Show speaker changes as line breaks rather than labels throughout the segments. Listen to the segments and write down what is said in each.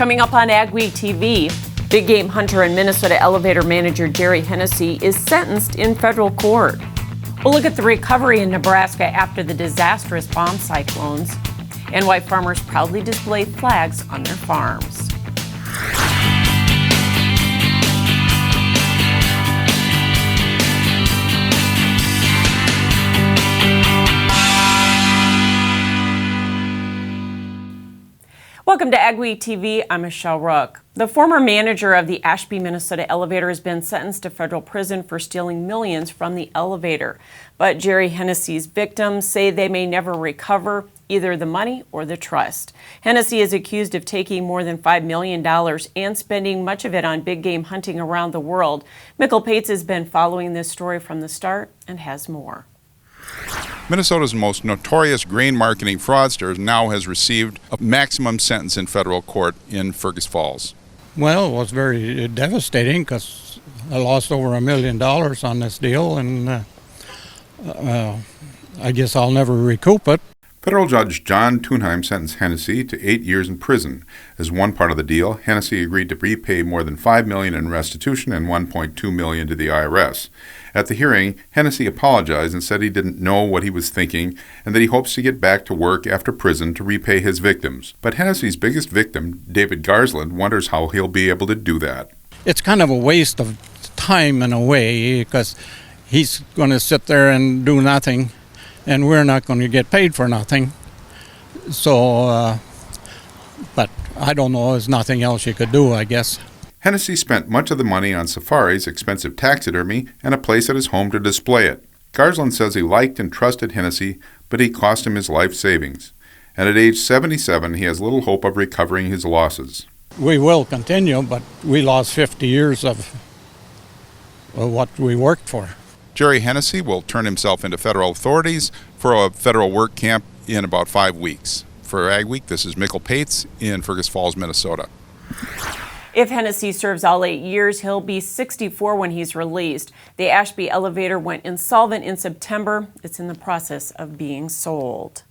Coming up on AgweekTV, big game hunter and Minnesota elevator manager Jerry Hennessy is sentenced in federal court. We'll look at the recovery in Nebraska after the disastrous bomb cyclones and why farmers proudly display flags on their farms. Welcome to AgweekTV. I'm Michelle Rook. The former manager of the Ashby, Minnesota elevator has been sentenced to federal prison for stealing millions from the elevator. But Jerry Hennessy's victims say they may never recover either the money or the trust. Hennessy is accused of taking more than $5 million and spending much of it on big game hunting around the world. Mikkel Pates has been following this story from the start and has more.
Minnesota's most notorious grain marketing fraudster now has received a maximum sentence in federal court in Fergus Falls.
Well, it was very devastating because I lost over $1 million on this deal, and I guess I'll never recoup it.
Federal Judge John Thunheim sentenced Hennessy to 8 years in prison. As one part of the deal, Hennessy agreed to repay more than $5 million in restitution and $1.2 million to the IRS. At the hearing, Hennessy apologized and said he didn't know what he was thinking and that he hopes to get back to work after prison to repay his victims. But Hennessy's biggest victim, David Garsland, wonders how he'll be able to do that.
It's kind of a waste of time in a way because he's going to sit there and do nothing, and we're not going to get paid for nothing. So, but I don't know, there's nothing else you could do, I guess.
Hennessy spent much of the money on safaris, expensive taxidermy, and a place at his home to display it. Garsland says he liked and trusted Hennessy, but he cost him his life savings. And at age 77, he has little hope of recovering his losses.
We will continue, but we lost 50 years of what we worked for.
Jerry Hennessy will turn himself into federal authorities for a federal work camp in about 5 weeks. For Agweek, this is Mikkel Pates in Fergus Falls, Minnesota.
If Hennessy serves all 8 years, he'll be 64 when he's released. The Ashby elevator went insolvent in September. It's in the process of being sold.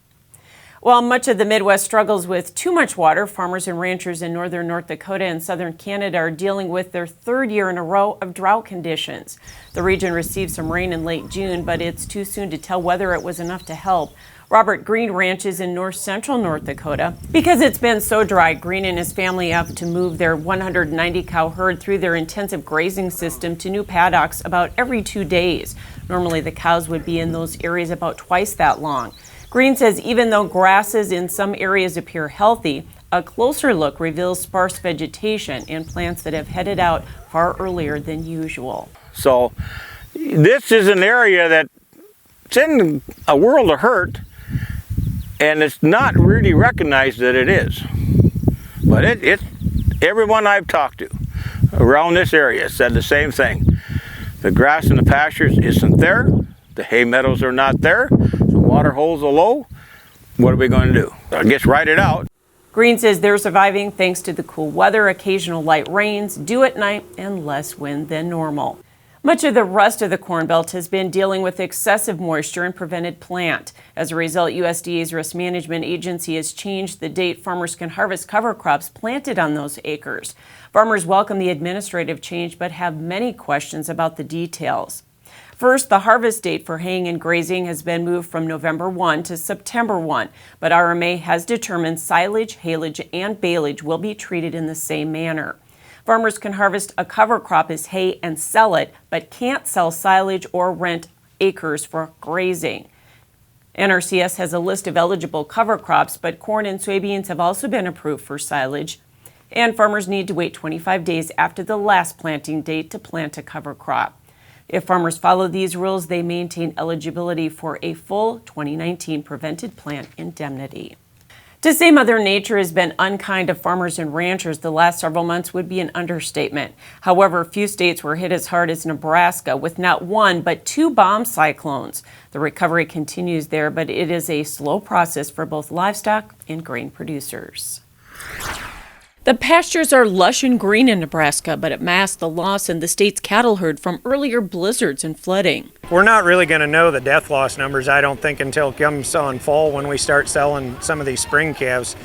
While much of the Midwest struggles with too much water, farmers and ranchers in northern North Dakota and southern Canada are dealing with their third year in a row of drought conditions. The region received some rain in late June, but it's too soon to tell whether it was enough to help. Robert Green ranches in north central North Dakota. Because it's been so dry, Green and his family have to move their 190 cow herd through their intensive grazing system to new paddocks about every 2 days. Normally the cows would be in those areas about twice that long. Green says even though grasses in some areas appear healthy, a closer look reveals sparse vegetation and plants that have headed out far earlier than usual.
So this is an area that's in a world of hurt, and it's not really recognized that it is. But it's everyone I've talked to around this area said the same thing. The grass in the pastures isn't there. The hay meadows are not there. The water holes are low. What are we going to do? I guess ride it out.
Green says they're surviving thanks to the cool weather, occasional light rains, dew at night, and less wind than normal. Much of the rest of the Corn Belt has been dealing with excessive moisture and prevented plant. As a result, USDA's Risk Management Agency has changed the date farmers can harvest cover crops planted on those acres. Farmers welcome the administrative change but have many questions about the details. First, the harvest date for haying and grazing has been moved from November 1 to September 1, but RMA has determined silage, haylage, and baleage will be treated in the same manner. Farmers can harvest a cover crop as hay and sell it, but can't sell silage or rent acres for grazing. NRCS has a list of eligible cover crops, but corn and soybeans have also been approved for silage. And farmers need to wait 25 days after the last planting date to plant a cover crop. If farmers follow these rules, they maintain eligibility for a full 2019 prevented plant indemnity. To say Mother Nature has been unkind to farmers and ranchers the last several months would be an understatement. However, few states were hit as hard as Nebraska, with not one but 2 bomb cyclones. The recovery continues there, but it is a slow process for both livestock and grain producers. The pastures are lush and green in Nebraska, but it masks the loss in the state's cattle herd from earlier blizzards and flooding.
We're not really going to know the death loss numbers, I don't think, until it comes on fall when we start selling some of these spring calves.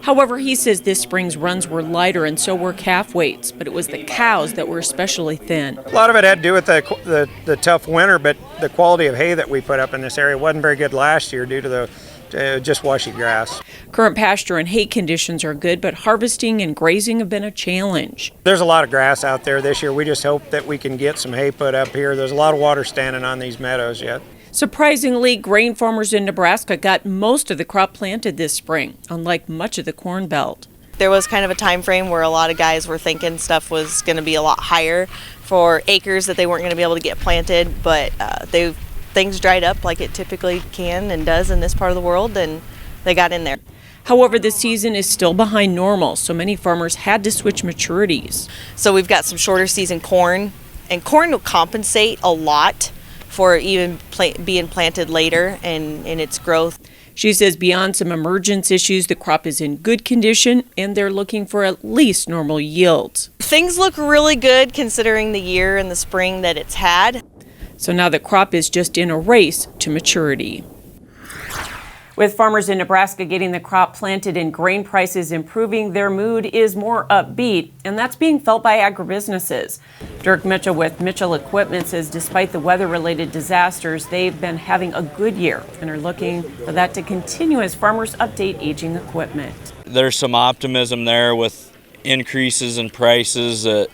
However, he says this spring's runs were lighter and so were calf weights, but it was the cows that were especially thin.
A lot of it had to do with the tough winter, but the quality of hay that we put up in this area wasn't very good last year due to the just washy grass.
Current pasture and hay conditions are good, but harvesting and grazing have been a challenge.
There's a lot of grass out there this year. We just hope that we can get some hay put up here. There's a lot of water standing on these meadows yet.
Surprisingly, grain farmers in Nebraska got most of the crop planted this spring, unlike much of the Corn Belt.
There was kind of a time frame where a lot of guys were thinking stuff was going to be a lot higher for acres that they weren't going to be able to get planted, but things dried up like it typically can and does in this part of the world, and they got in there.
However, the season is still behind normal, so many farmers had to switch maturities.
So we've got some shorter season corn, and corn will compensate a lot for even being planted later and in its growth.
She says beyond some emergence issues, the crop is in good condition and they're looking for at least normal yields.
Things look really good considering the year and the spring that it's had.
So now the crop is just in a race to maturity. With farmers in Nebraska getting the crop planted and grain prices improving, their mood is more upbeat, and that's being felt by agribusinesses. Dirk Mitchell with Mitchell Equipment says despite the weather-related disasters, they've been having a good year and are looking for that to continue as farmers update aging equipment.
There's some optimism there with increases in prices that,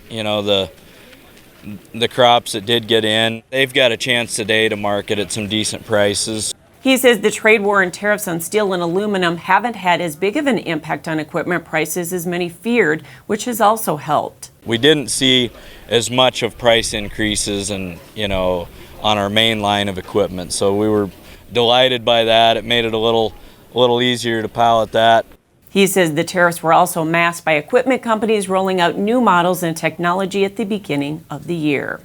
the crops that did get in, they've got a chance today to market at some decent prices.
He says the trade war and tariffs on steel and aluminum haven't had as big of an impact on equipment prices as many feared, which has also helped.
We didn't see as much of price increases on our main line of equipment, so we were delighted by that. It made it a little easier to pilot that.
He says the tariffs were also masked by equipment companies rolling out new models and technology at the beginning of the year.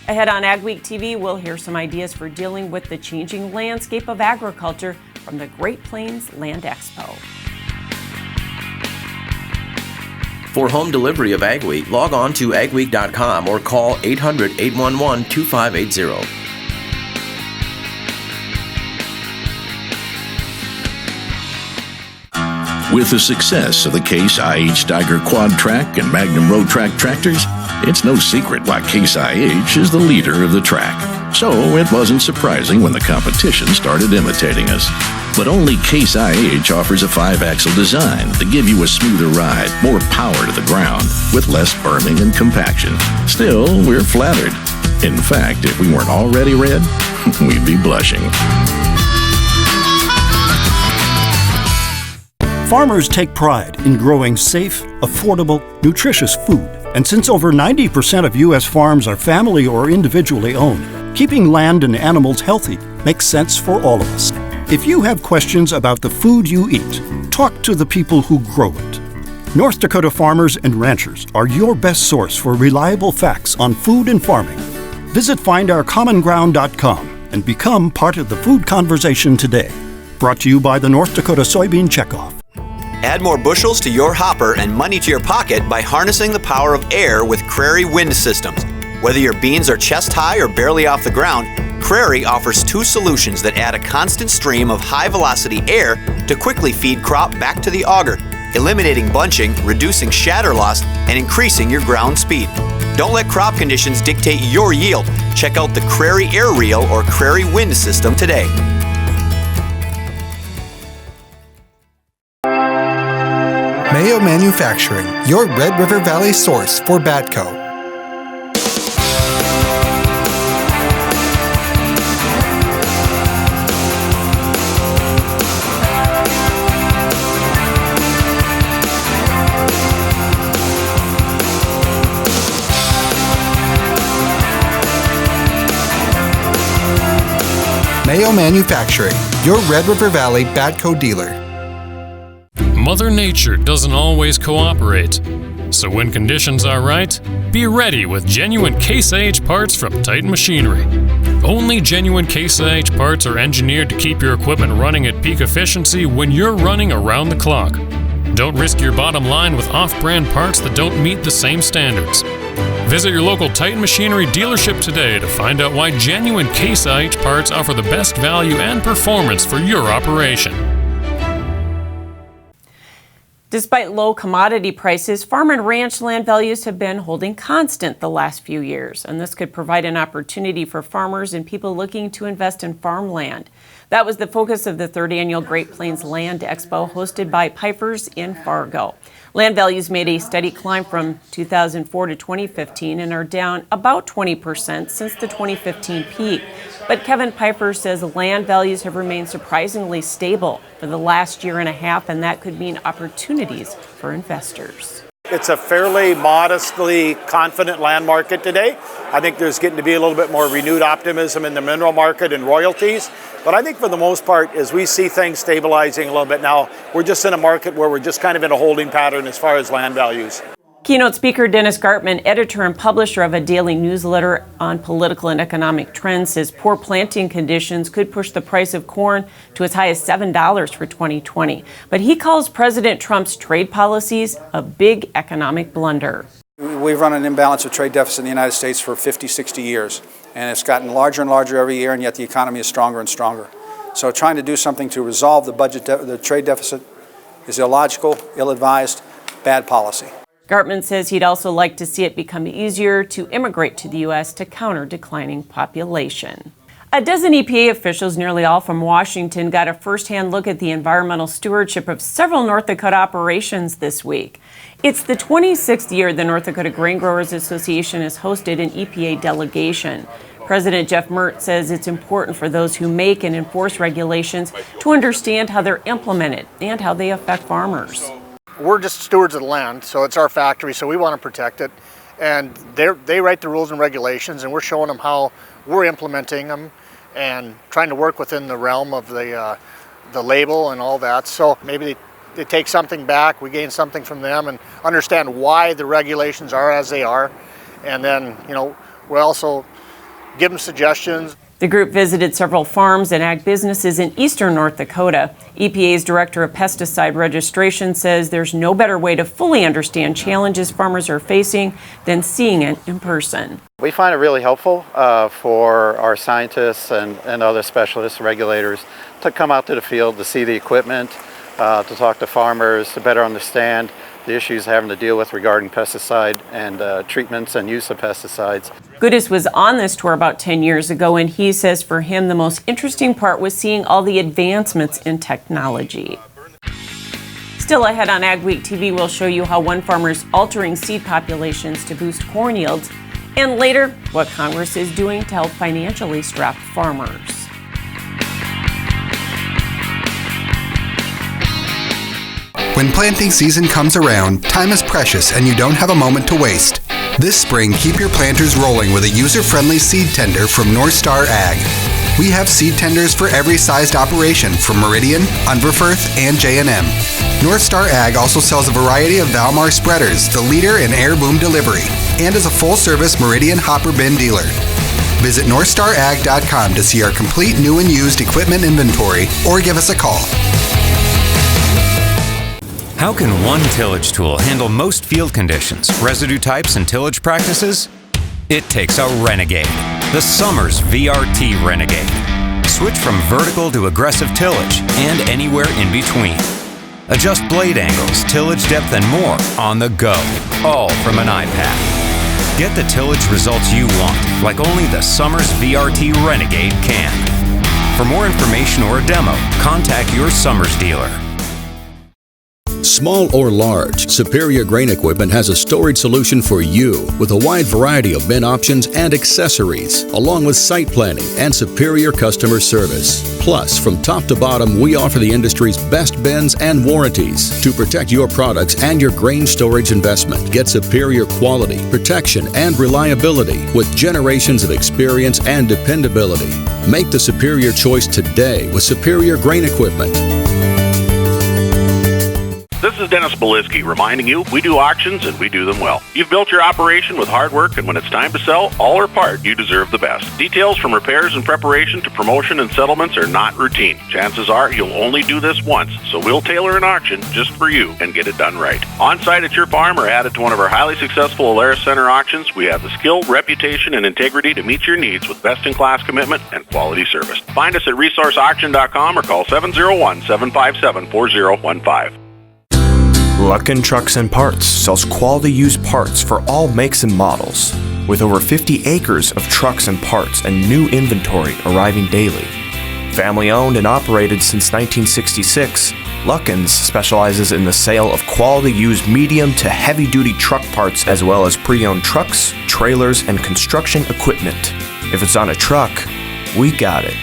Ahead on AgweekTV, we'll hear some ideas for dealing with the changing landscape of agriculture from the Great Plains Land Expo.
For home delivery of AgWeek, log on to agweek.com or call 800-811-2580.
With the success of the Case IH Steiger Quad Track and Magnum Road Track tractors, it's no secret why Case IH is the leader of the track. So it wasn't surprising when the competition started imitating us. But only Case IH offers a 5-axle design to give you a smoother ride, more power to the ground, with less berming and compaction. Still, we're flattered. In fact, if we weren't already red, we'd be blushing.
Farmers take pride in growing safe, affordable, nutritious food. And since over 90% of U.S. farms are family or individually owned, keeping land and animals healthy makes sense for all of us. If you have questions about the food you eat, talk to the people who grow it. North Dakota farmers and ranchers are your best source for reliable facts on food and farming. Visit findourcommonground.com and become part of the food conversation today. Brought to you by the North Dakota Soybean Checkoff.
Add more bushels to your hopper and money to your pocket by harnessing the power of air with Crary Wind Systems. Whether your beans are chest high or barely off the ground, Crary offers two solutions that add a constant stream of high-velocity air to quickly feed crop back to the auger, eliminating bunching, reducing shatter loss, and increasing your ground speed. Don't let crop conditions dictate your yield. Check out the Crary Air Reel or Crary Wind System today.
Mayo Manufacturing, your Red River Valley source for Batco. Mayo Manufacturing, your Red River Valley Batco dealer.
Mother Nature doesn't always cooperate. So when conditions are right, be ready with genuine Case IH parts from Titan Machinery. Only genuine Case IH parts are engineered to keep your equipment running at peak efficiency when you're running around the clock. Don't risk your bottom line with off-brand parts that don't meet the same standards. Visit your local Titan Machinery dealership today to find out why genuine Case IH parts offer the best value and performance for your operation.
Despite low commodity prices, farm and ranch land values have been holding constant the last few years, and this could provide an opportunity for farmers and people looking to invest in farmland. That was the focus of the third annual Great Plains Land Expo hosted by Pipers in Fargo. Land values made a steady climb from 2004 to 2015 and are down about 20% since the 2015 peak. But Kevin Piper says land values have remained surprisingly stable for the last year and a half, and that could mean opportunities for investors.
It's a fairly modestly confident land market today. I think there's getting to be a little bit more renewed optimism in the mineral market and royalties. But I think for the most part, as we see things stabilizing a little bit now, we're just in a market where we're just kind of in a holding pattern as far as land values.
Keynote speaker Dennis Gartman, editor and publisher of a daily newsletter on political and economic trends, says poor planting conditions could push the price of corn to as high as $7 for 2020. But he calls President Trump's trade policies a big economic blunder.
We've run an imbalance of trade deficit in the United States for 50, 60 years, and it's gotten larger and larger every year, and yet the economy is stronger and stronger. So trying to do something to resolve the trade deficit is illogical, ill-advised, bad policy.
Gartman says he'd also like to see it become easier to immigrate to the U.S. to counter declining population. A dozen EPA officials, nearly all from Washington, got a first-hand look at the environmental stewardship of several North Dakota operations this week. It's the 26th year the North Dakota Grain Growers Association has hosted an EPA delegation. President Jeff Mert says it's important for those who make and enforce regulations to understand how they're implemented and how they affect farmers.
We're just stewards of the land, so it's our factory, so we want to protect it. And they write the rules and regulations, and we're showing them how we're implementing them and trying to work within the realm of the label and all that. So maybe they take something back, we gain something from them, and understand why the regulations are as they are. And then, we also give them suggestions.
The group visited several farms and ag businesses in eastern North Dakota. EPA's Director of Pesticide Registration says there's no better way to fully understand challenges farmers are facing than seeing it in person.
We find it really helpful for our scientists and other specialists, regulators, to come out to the field to see the equipment, to talk to farmers, to better understand the issues having to deal with regarding pesticide and treatments and use of pesticides.
Goodis was on this tour about 10 years ago, and he says for him the most interesting part was seeing all the advancements in technology. Still ahead on AgweekTV, we'll show you how one farmer is altering seed populations to boost corn yields, and later, what Congress is doing to help financially strapped farmers.
When planting season comes around, time is precious and you don't have a moment to waste. This spring, keep your planters rolling with a user-friendly seed tender from North Star Ag. We have seed tenders for every sized operation from Meridian, Unverferth, and J&M. North Star Ag also sells a variety of Valmar spreaders, the leader in air boom delivery, and is a full-service Meridian hopper bin dealer. Visit NorthstarAg.com to see our complete new and used equipment inventory or give us a call.
How can one tillage tool handle most field conditions, residue types, and tillage practices? It takes a Renegade, the Summers VRT Renegade. Switch from vertical to aggressive tillage and anywhere in between. Adjust blade angles, tillage depth, and more on the go, all from an iPad. Get the tillage results you want, like only the Summers VRT Renegade can. For more information or a demo, contact your Summers dealer.
Small or large, Superior Grain Equipment has a storage solution for you with a wide variety of bin options and accessories, along with site planning and superior customer service. Plus, from top to bottom, we offer the industry's best bins and warranties to protect your products and your grain storage investment. Get superior quality, protection, and reliability with generations of experience and dependability. Make the superior choice today with Superior Grain Equipment.
This is Dennis Belisky reminding you we do auctions and we do them well. You've built your operation with hard work, and when it's time to sell, all or part, you deserve the best. Details from repairs and preparation to promotion and settlements are not routine. Chances are you'll only do this once, so we'll tailor an auction just for you and get it done right. On-site at your farm or added to one of our highly successful Alaris Center auctions, we have the skill, reputation, and integrity to meet your needs with best-in-class commitment and quality service. Find us at resourceauction.com or call 701-757-4015.
Luckin Trucks and Parts sells quality used parts for all makes and models. With over 50 acres of trucks and parts and new inventory arriving daily. Family owned and operated since 1966, Luckin's specializes in the sale of quality used medium to heavy duty truck parts as well as pre-owned trucks, trailers, and construction equipment. If it's on a truck, we got it.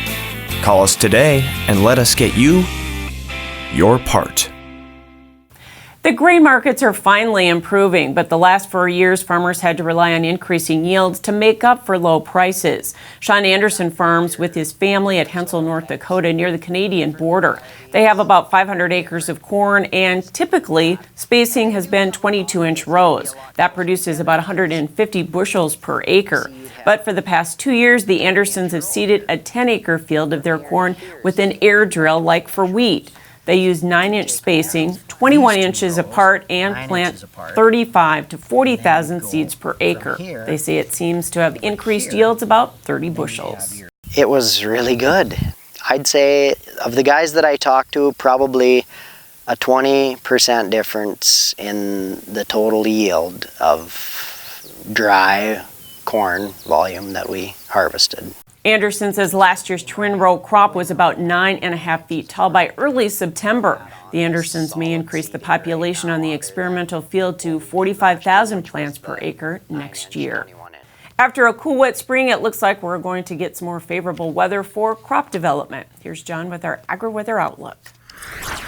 Call us today and let us get you your part.
The grain markets are finally improving, but the last 4 years, farmers had to rely on increasing yields to make up for low prices. Sean Anderson farms with his family at Hensel, North Dakota, near the Canadian border. They have about 500 acres of corn, and typically, spacing has been 22-inch rows. That produces about 150 bushels per acre. But for the past 2 years, the Andersons have seeded a 10-acre field of their corn with an air drill like for wheat. They use 9-inch spacing, 21 inches apart, and plant 35 to 40,000 seeds per acre. They say it seems to have increased yields about 30 bushels.
It was really good. I'd say of the guys that I talked to, probably a 20% difference in the total yield of dry corn volume that we harvested.
Anderson says last year's twin row crop was about 9.5 feet tall by early September. The Andersons may increase the population on the experimental field to 45,000 plants per acre next year. After a cool, wet spring, it looks like we're going to get some more favorable weather for crop development. Here's John with our AgriWeather Outlook.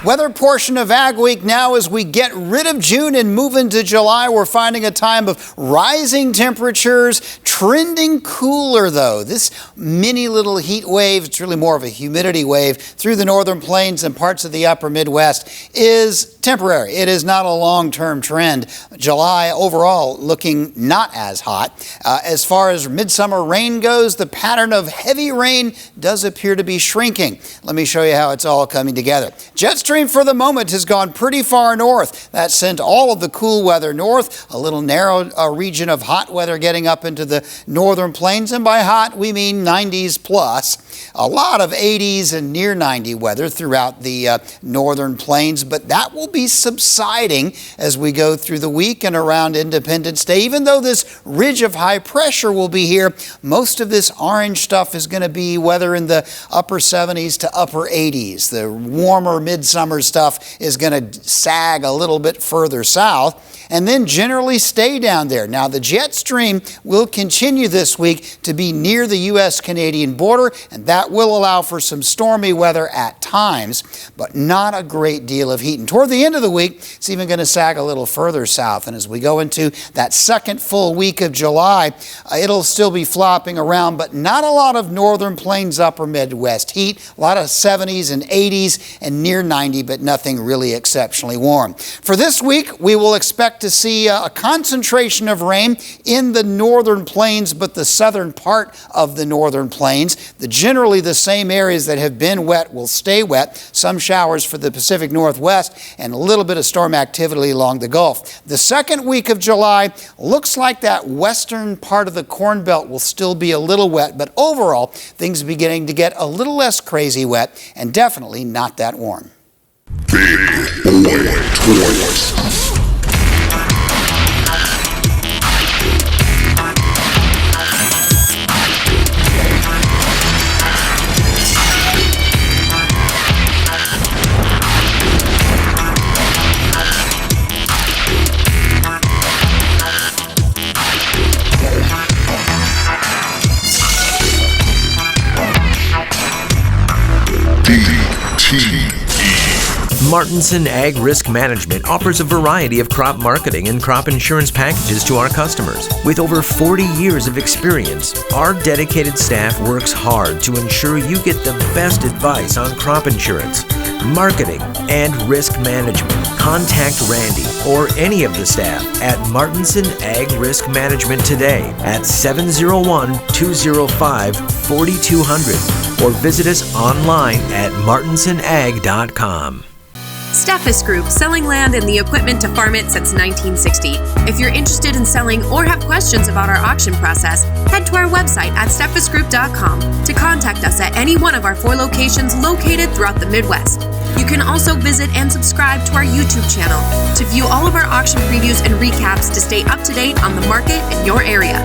Weather portion of Ag Week now. As we get rid of June and move into July, we're finding a time of rising temperatures, trending cooler though. This mini little heat wave, it's really more of a humidity wave through the northern plains and parts of the upper Midwest, is temporary. It is not a long-term trend. July overall looking not as hot. As far as midsummer rain goes, the pattern of heavy rain does appear to be shrinking. Let me show you how it's all coming together. Jet stream for the moment has gone pretty far north. That sent all of the cool weather north, a little narrow region of hot weather getting up into the northern plains, and by hot we mean 90s plus. A lot of 80s and near 90 weather throughout the northern plains, but that will be subsiding as we go through the week and around Independence Day. Even though this ridge of high pressure will be here, most of this orange stuff is going to be weather in the upper 70s to upper 80s. The warmer midsummer stuff is going to sag a little bit further south and then generally stay down there. Now, the jet stream will continue this week to be near the U.S.-Canadian border, and that will allow for some stormy weather at times, but not a great deal of heat. And toward the end of the week, it's even going to sag a little further south. And as we go into that second full week of July, it'll still be flopping around, but not a lot of northern plains, upper Midwest heat. A lot of 70s and 80s and near 90, but nothing really exceptionally warm. For this week, we will expect to see a concentration of rain in the northern plains, but the southern part of the northern plains. Generally, the same areas that have been wet will stay wet. Some showers for the Pacific Northwest and a little bit of storm activity along the Gulf. The second week of July looks like that western part of the Corn Belt will still be a little wet, but overall, things are beginning to get a little less crazy wet and definitely not that warm.
Big Boy Toys.
Martinson Ag Risk Management offers a variety of crop marketing and crop insurance packages to our customers. With over 40 years of experience, our dedicated staff works hard to ensure you get the best advice on crop insurance, marketing, and risk management. Contact Randy or any of the staff at Martinson Ag Risk Management today at 701-205-4200 or visit us online at martinsonag.com.
Steffes Group, selling land and the equipment to farm it since 1960. If you're interested in selling or have questions about our auction process, head to our website at steffesgroup.com to contact us at any one of our 4 locations located throughout the Midwest. You can also visit and subscribe to our YouTube channel to view all of our auction previews and recaps to stay up to date on the market in your area.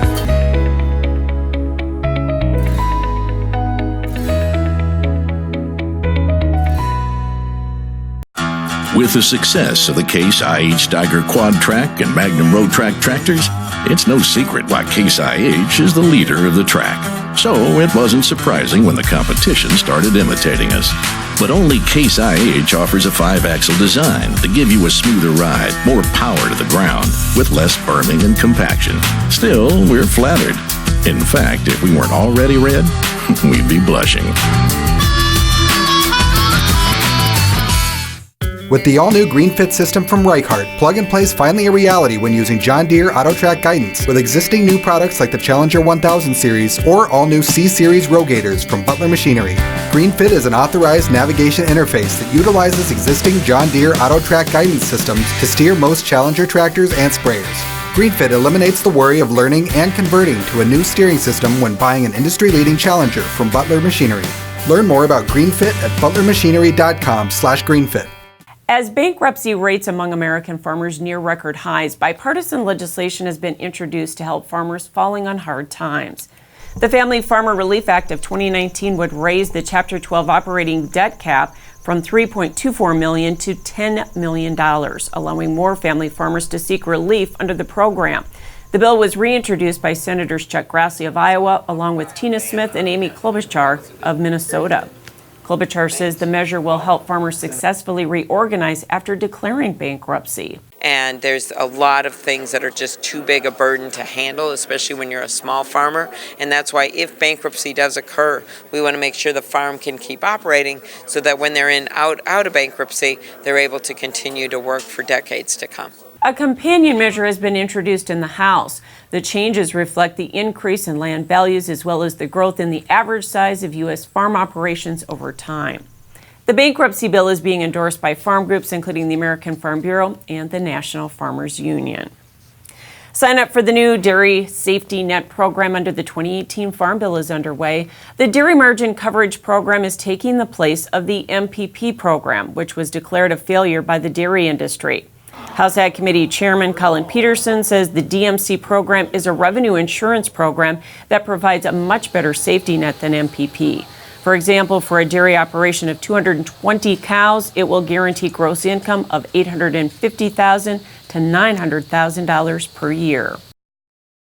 With the success of the Case IH Steiger Quad Track and Magnum Road Track tractors, it's no secret why Case IH is the leader of the track. So it wasn't surprising when the competition started imitating us. But only Case IH offers a 5-axle design to give you a smoother ride, more power to the ground, with less berming and compaction. Still, we're flattered. In fact, if we weren't already red, we'd be blushing.
With the all-new GreenFit system from Reichart, plug-and-play is finally a reality when using John Deere AutoTrack guidance with existing new products like the Challenger 1000 series or all-new C-Series Rogators from Butler Machinery. GreenFit is an authorized navigation interface that utilizes existing John Deere AutoTrack guidance systems to steer most Challenger tractors and sprayers. GreenFit eliminates the worry of learning and converting to a new steering system when buying an industry-leading Challenger from Butler Machinery. Learn more about GreenFit at butlermachinery.com/greenfit.
As bankruptcy rates among American farmers near record highs, bipartisan legislation has been introduced to help farmers falling on hard times. The Family Farmer Relief Act of 2019 would raise the Chapter 12 operating debt cap from $3.24 million to $10 million, allowing more family farmers to seek relief under the program. The bill was reintroduced by Senators Chuck Grassley of Iowa, along with Tina Smith and Amy Klobuchar of Minnesota. Klobuchar says the measure will help farmers successfully reorganize after declaring bankruptcy.
And there's a lot of things that are just too big a burden to handle, especially when you're a small farmer. And that's why if bankruptcy does occur, we want to make sure the farm can keep operating so that when they're out of bankruptcy, they're able to continue to work for decades to come.
A companion measure has been introduced in the House. The changes reflect the increase in land values as well as the growth in the average size of U.S. farm operations over time. The bankruptcy bill is being endorsed by farm groups including the American Farm Bureau and the National Farmers Union. Sign up for the new Dairy Safety Net program under the 2018 Farm Bill is underway. The Dairy Margin Coverage Program is taking the place of the MPP program, which was declared a failure by the dairy industry. House Ag Committee Chairman Colin Peterson says the DMC program is a revenue insurance program that provides a much better safety net than MPP. For example, for a dairy operation of 220 cows, it will guarantee gross income of $850,000 to $900,000 per year.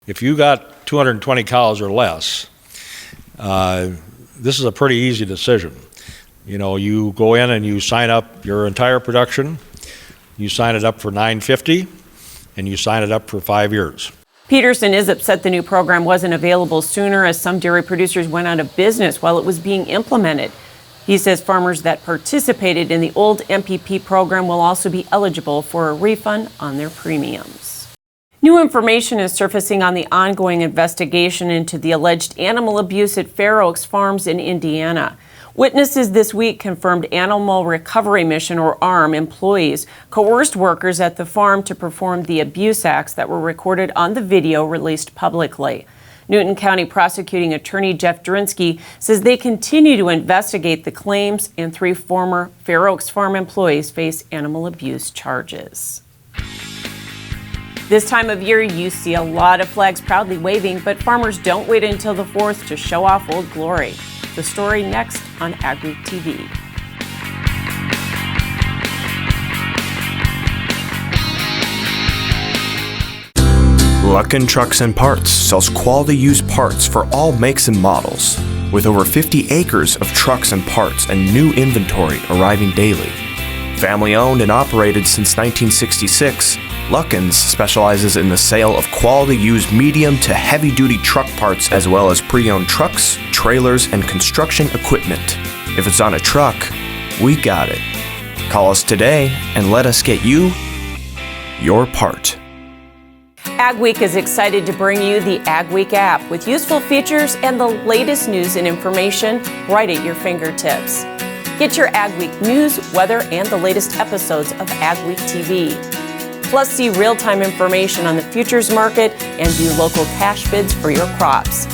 If you got 220 cows or less, this is a pretty easy decision. You know, you go in and you sign up your entire production. You sign it up for $950, and you sign it up for 5 years.
Peterson is upset the new program wasn't available sooner, as some dairy producers went out of business while it was being implemented. He says farmers that participated in the old MPP program will also be eligible for a refund on their premiums. New information is surfacing on the ongoing investigation into the alleged animal abuse at Fair Oaks Farms in Indiana. Witnesses this week confirmed Animal Recovery Mission, or ARM, employees coerced workers at the farm to perform the abuse acts that were recorded on the video released publicly. Newton County Prosecuting Attorney Jeff Drinsky says they continue to investigate the claims, and 3 former Fair Oaks Farm employees face animal abuse charges. This time of year, you see a lot of flags proudly waving, but farmers don't wait until the 4th to show off Old Glory. The story next on AgweekTV.
Luckin Trucks and Parts sells quality used parts for all makes and models. With over 50 acres of trucks and parts and new inventory arriving daily. Family owned and operated since 1966, Luckin's specializes in the sale of quality used medium to heavy duty truck parts as well as pre-owned trucks, trailers, and construction equipment. If it's on a truck, we got it. Call us today and let us get you your part.
AgWeek is excited to bring you the AgWeek app with useful features and the latest news and information right at your fingertips. Get your AgWeek news, weather, and the latest episodes of AgweekTV. Plus, see real-time information on the futures market and view local cash bids for your crops.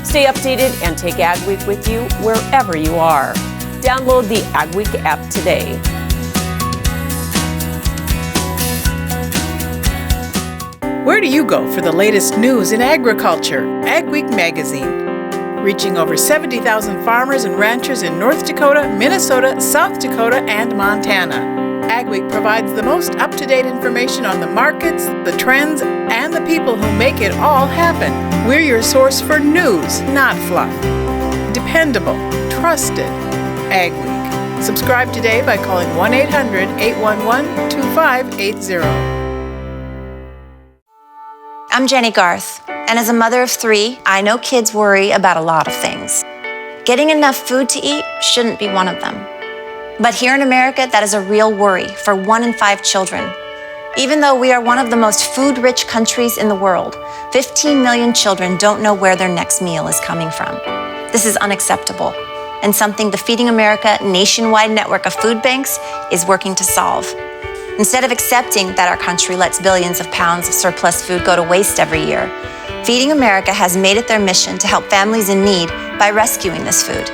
Stay updated and take AgWeek with you wherever you are. Download the AgWeek app today.
Where do you go for the latest news in agriculture? AgWeek magazine. Reaching over 70,000 farmers and ranchers in North Dakota, Minnesota, South Dakota, and Montana. AgWeek provides the most up-to-date information on the markets, the trends, and the people who make it all happen. We're your source for news, not fluff. Dependable, trusted. AgWeek. Subscribe today by calling 1-800-811-2580.
I'm Jenny Garth, and as a mother of 3, I know kids worry about a lot of things. Getting enough food to eat shouldn't be one of them. But here in America, that is a real worry for 1 in 5 children. Even though we are one of the most food-rich countries in the world, 15 million children don't know where their next meal is coming from. This is unacceptable, and something the Feeding America nationwide network of food banks is working to solve. Instead of accepting that our country lets billions of pounds of surplus food go to waste every year, Feeding America has made it their mission to help families in need by rescuing this food.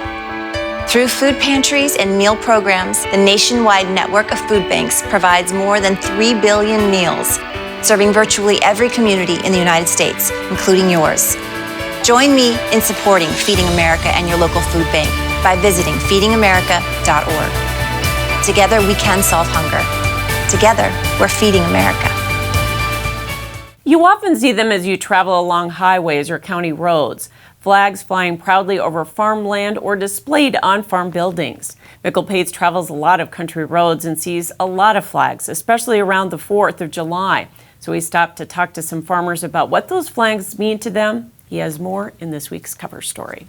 Through food pantries and meal programs, the nationwide network of food banks provides more than 3 billion meals, serving virtually every community in the United States, including yours. Join me in supporting Feeding America and your local food bank by visiting feedingamerica.org. Together we can solve hunger. Together, we're Feeding America.
You often see them as you travel along highways or county roads. Flags flying proudly over farmland or displayed on farm buildings. Mikkel Pates travels a lot of country roads and sees a lot of flags, especially around the 4th of July. So he stopped to talk to some farmers about what those flags mean to them. He has more in this week's cover story.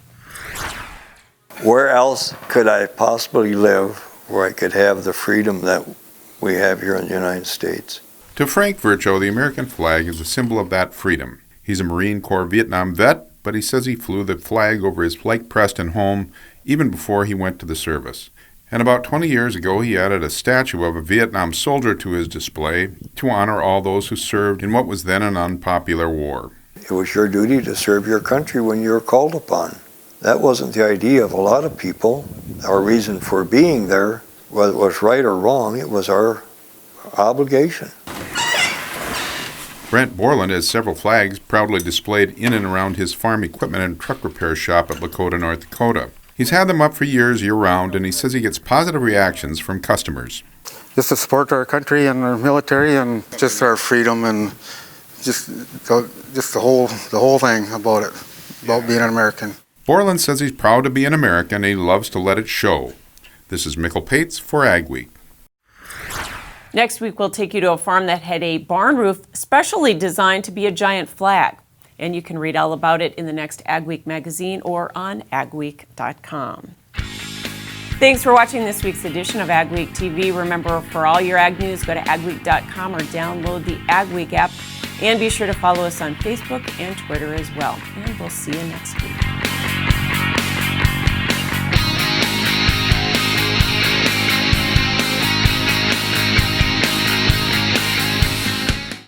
Where else could I possibly live where I could have the freedom that we have here in the United States?
To Frank Virchow, the American flag is a symbol of that freedom. He's a Marine Corps Vietnam vet, but he says he flew the flag over his Lake Preston home even before he went to the service. And about 20 years ago, he added a statue of a Vietnam soldier to his display to honor all those who served in what was then an unpopular war.
It was your duty to serve your country when you were called upon. That wasn't the idea of a lot of people. Our reason for being there, whether it was right or wrong, it was our obligation.
Brent Borland has several flags proudly displayed in and around his farm equipment and truck repair shop at Lakota, North Dakota. He's had them up for years year-round, and he says he gets positive reactions from customers.
Just to support our country and our military and just our freedom and just the whole thing about it, about being an American.
Borland says he's proud to be an American and he loves to let it show. This is Mikkel Pates for AgWeek.
Next week, we'll take you to a farm that had a barn roof specially designed to be a giant flag. And you can read all about it in the next AgWeek magazine or on agweek.com. Thanks for watching this week's edition of AgweekTV. Remember, for all your ag news, go to agweek.com or download the AgWeek app. And be sure to follow us on Facebook and Twitter as well. And we'll see you next week.